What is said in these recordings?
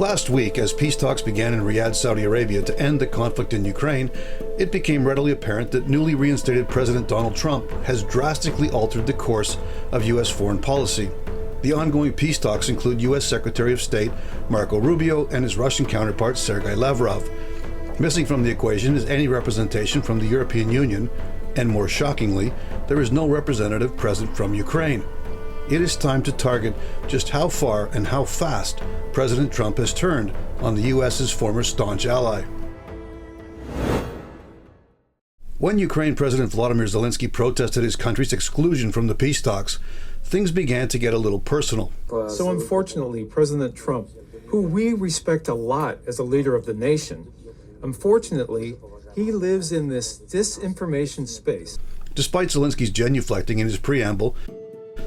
Last week, as peace talks began in Riyadh, Saudi Arabia to end the conflict in Ukraine, it became readily apparent that newly reinstated President Donald Trump has drastically altered the course of U.S. foreign policy. The ongoing peace talks include U.S. Secretary of State Marco Rubio and his Russian counterpart Sergei Lavrov. Missing from the equation is any representation from the European Union, and more shockingly, there is no representative present from Ukraine. It is time to target just how far and how fast President Trump has turned on the U.S.'s former staunch ally. When Ukraine President Volodymyr Zelenskyy protested his country's exclusion from the peace talks, things began to get a little personal. So unfortunately, President Trump, who we respect a lot as a leader of the nation, unfortunately, he lives in this disinformation space. Despite Zelensky's genuflecting in his preamble,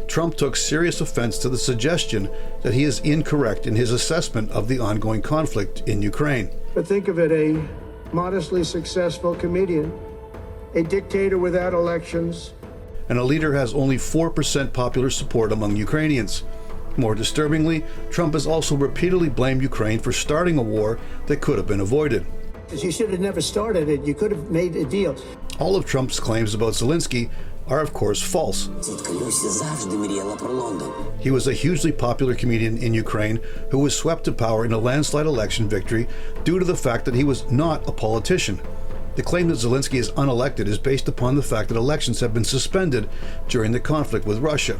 Trump took serious offense to the suggestion that he is incorrect in his assessment of the ongoing conflict in Ukraine. But think of it, a modestly successful comedian, a dictator without elections. And a leader has only 4% popular support among Ukrainians. More disturbingly, Trump has also repeatedly blamed Ukraine for starting a war that could have been avoided. You should have never started it. You could have made a deal. All of Trump's claims about Zelenskyy are, of course, false. He was a hugely popular comedian in Ukraine who was swept to power in a landslide election victory due to the fact that he was not a politician. The claim that Zelenskyy is unelected is based upon the fact that elections have been suspended during the conflict with Russia.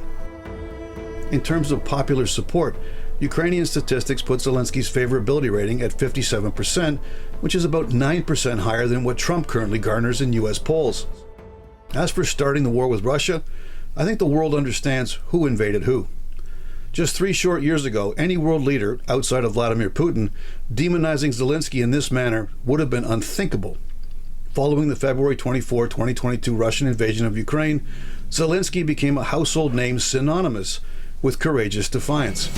In terms of popular support, Ukrainian statistics put Zelensky's favorability rating at 57%, which is about 9% higher than what Trump currently garners in U.S. polls. As for starting the war with Russia, I think the world understands who invaded who. Just 3 short years ago, any world leader outside of Vladimir Putin demonizing Zelenskyy in this manner would have been unthinkable. Following the February 24, 2022 Russian invasion of Ukraine, Zelenskyy became a household name synonymous with courageous defiance.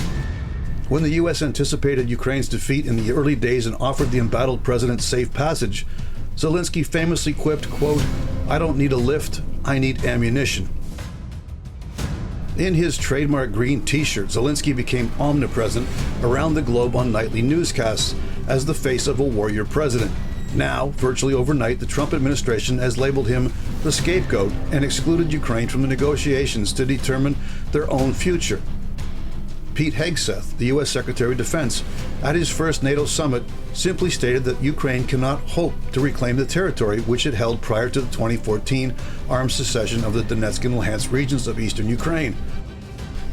When the U.S. anticipated Ukraine's defeat in the early days and offered the embattled president safe passage, Zelenskyy famously quipped, quote, "I don't need a lift, I need ammunition." In his trademark green t-shirt, Zelenskyy became omnipresent around the globe on nightly newscasts as the face of a warrior president. Now, virtually overnight, the Trump administration has labeled him the scapegoat and excluded Ukraine from the negotiations to determine their own future. Pete Hegseth, the U.S. Secretary of Defense, at his first NATO summit, simply stated that Ukraine cannot hope to reclaim the territory which it held prior to the 2014 armed secession of the Donetsk and Luhansk regions of eastern Ukraine.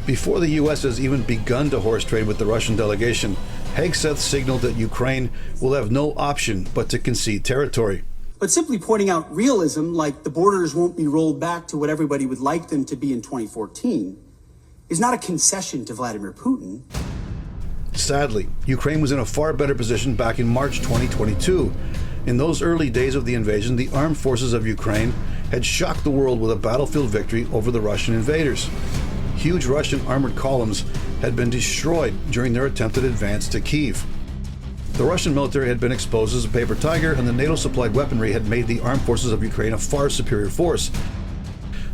Before the U.S. has even begun to horse trade with the Russian delegation, Hegseth signaled that Ukraine will have no option but to concede territory. But simply pointing out realism, like the borders won't be rolled back to what everybody would like them to be in 2014, is not a concession to Vladimir Putin. Sadly, Ukraine was in a far better position back in March 2022. In those early days of the invasion, the armed forces of Ukraine had shocked the world with a battlefield victory over the Russian invaders. Huge Russian armored columns had been destroyed during their attempted advance to Kyiv. The Russian military had been exposed as a paper tiger, and the NATO-supplied weaponry had made the armed forces of Ukraine a far superior force.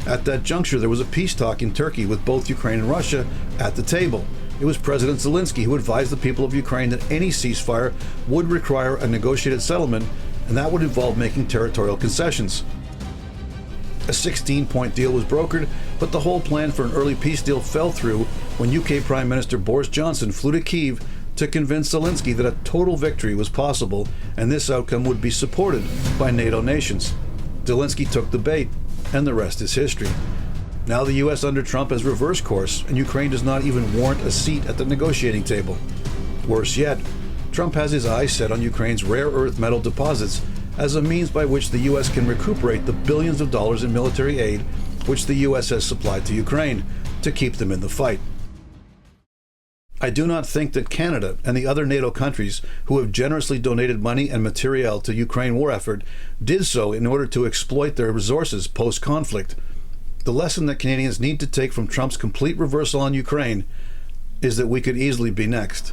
At that juncture, there was a peace talk in Turkey with both Ukraine and Russia at the table. It was President Zelenskyy who advised the people of Ukraine that any ceasefire would require a negotiated settlement, and that would involve making territorial concessions. A 16-point deal was brokered, but the whole plan for an early peace deal fell through when UK Prime Minister Boris Johnson flew to Kyiv to convince Zelenskyy that a total victory was possible, and this outcome would be supported by NATO nations. Zelenskyy took the bait, and the rest is history. Now the U.S. under Trump has reversed course, and Ukraine does not even warrant a seat at the negotiating table. Worse yet, Trump has his eyes set on Ukraine's rare earth metal deposits as a means by which the U.S. can recuperate the billions of dollars in military aid which the U.S. has supplied to Ukraine to keep them in the fight. I do not think that Canada and the other NATO countries who have generously donated money and materiel to Ukraine war effort did so in order to exploit their resources post-conflict. The lesson that Canadians need to take from Trump's complete reversal on Ukraine is that we could easily be next.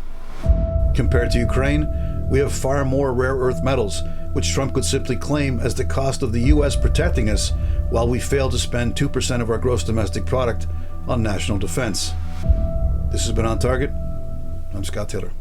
Compared to Ukraine, we have far more rare earth metals, which Trump could simply claim as the cost of the U.S. protecting us while we fail to spend 2% of our gross domestic product on national defense. This has been On Target. I'm Scott Taylor.